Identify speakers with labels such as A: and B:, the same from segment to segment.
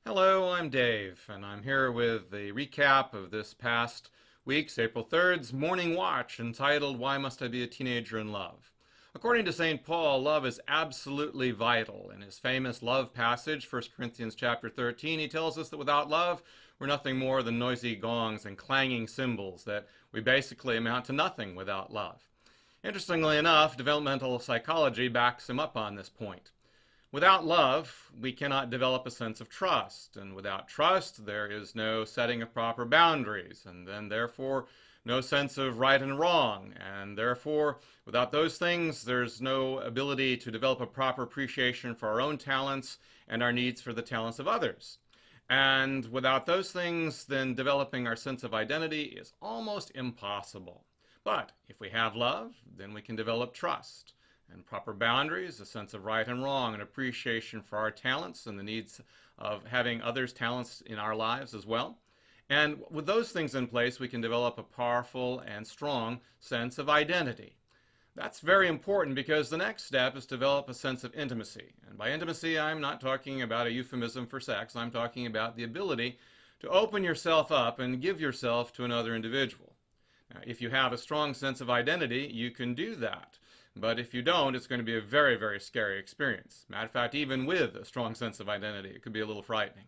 A: Hello, I'm Dave, and I'm here with the recap of this past week's, April 3rd's Morning Watch, entitled, Why Must I Be a Teenager in Love? According to St. Paul, love is absolutely vital. In his famous love passage, 1 Corinthians chapter 13, he tells us that without love, we're nothing more than noisy gongs and clanging cymbals, that we basically amount to nothing without love. Interestingly enough, developmental psychology backs him up on this point. Without love, we cannot develop a sense of trust, and without trust, there is no setting of proper boundaries, and then therefore no sense of right and wrong, and therefore without those things, there's no ability to develop a proper appreciation for our own talents and our needs for the talents of others. And without those things, then developing our sense of identity is almost impossible. But if we have love, then we can develop trust and proper boundaries, a sense of right and wrong, and appreciation for our talents and the needs of having others' talents in our lives as well. And with those things in place, we can develop a powerful and strong sense of identity. That's very important because the next step is to develop a sense of intimacy. And by intimacy, I'm not talking about a euphemism for sex. I'm talking about the ability to open yourself up and give yourself to another individual. Now, if you have a strong sense of identity, you can do that. But if you don't, it's going to be a very, very scary experience. Matter of fact, even with a strong sense of identity, it could be a little frightening.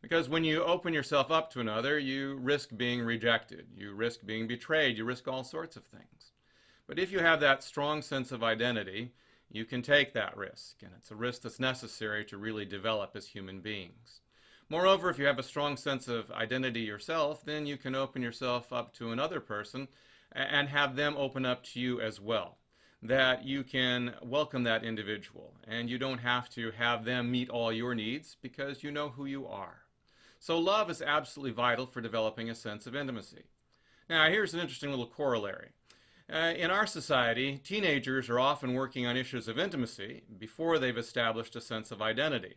A: Because when you open yourself up to another, you risk being rejected. You risk being betrayed. You risk all sorts of things. But if you have that strong sense of identity, you can take that risk. And it's a risk that's necessary to really develop as human beings. Moreover, if you have a strong sense of identity yourself, then you can open yourself up to another person and have them open up to you as well. That you can welcome that individual, and you don't have to have them meet all your needs because you know who you are. So love is absolutely vital for developing a sense of intimacy. Now, here's an interesting little corollary. In our society, teenagers are often working on issues of intimacy before they've established a sense of identity,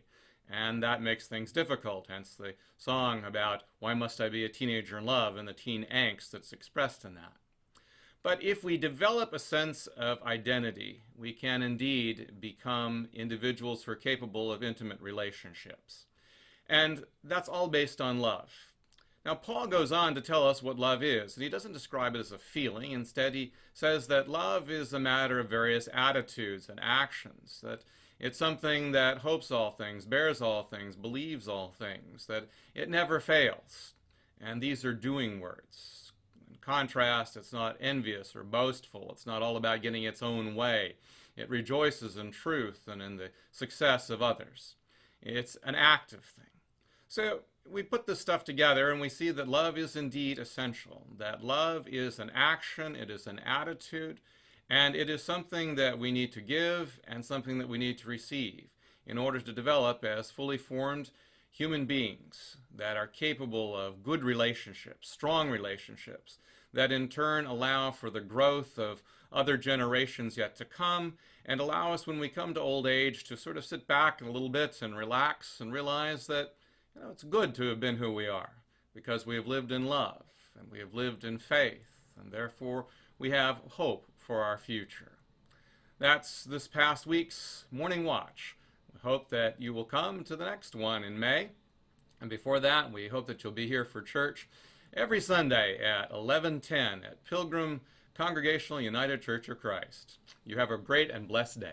A: and that makes things difficult, hence the song about why must I be a teenager in love and the teen angst that's expressed in that. But if we develop a sense of identity, we can indeed become individuals who are capable of intimate relationships. And that's all based on love. Now, Paul goes on to tell us what love is, and he doesn't describe it as a feeling. Instead, he says that love is a matter of various attitudes and actions, that it's something that hopes all things, bears all things, believes all things, that it never fails. And these are doing words. Contrast, it's not envious or boastful. It's not all about getting its own way. It rejoices in truth and in the success of others. It's an active thing. So we put this stuff together and we see that love is indeed essential, that love is an action, it is an attitude, and it is something that we need to give and something that we need to receive in order to develop as fully formed human beings that are capable of good relationships, strong relationships, that in turn allow for the growth of other generations yet to come, and allow us when we come to old age to sort of sit back a little bit and relax and realize that it's good to have been who we are, because we have lived in love and we have lived in faith, and therefore we have hope for our future. That's this past week's Morning Watch. We hope that you will come to the next one in May. And before that, we hope that you'll be here for church every Sunday at 11:10 at Pilgrim Congregational United Church of Christ. You have a great and blessed day.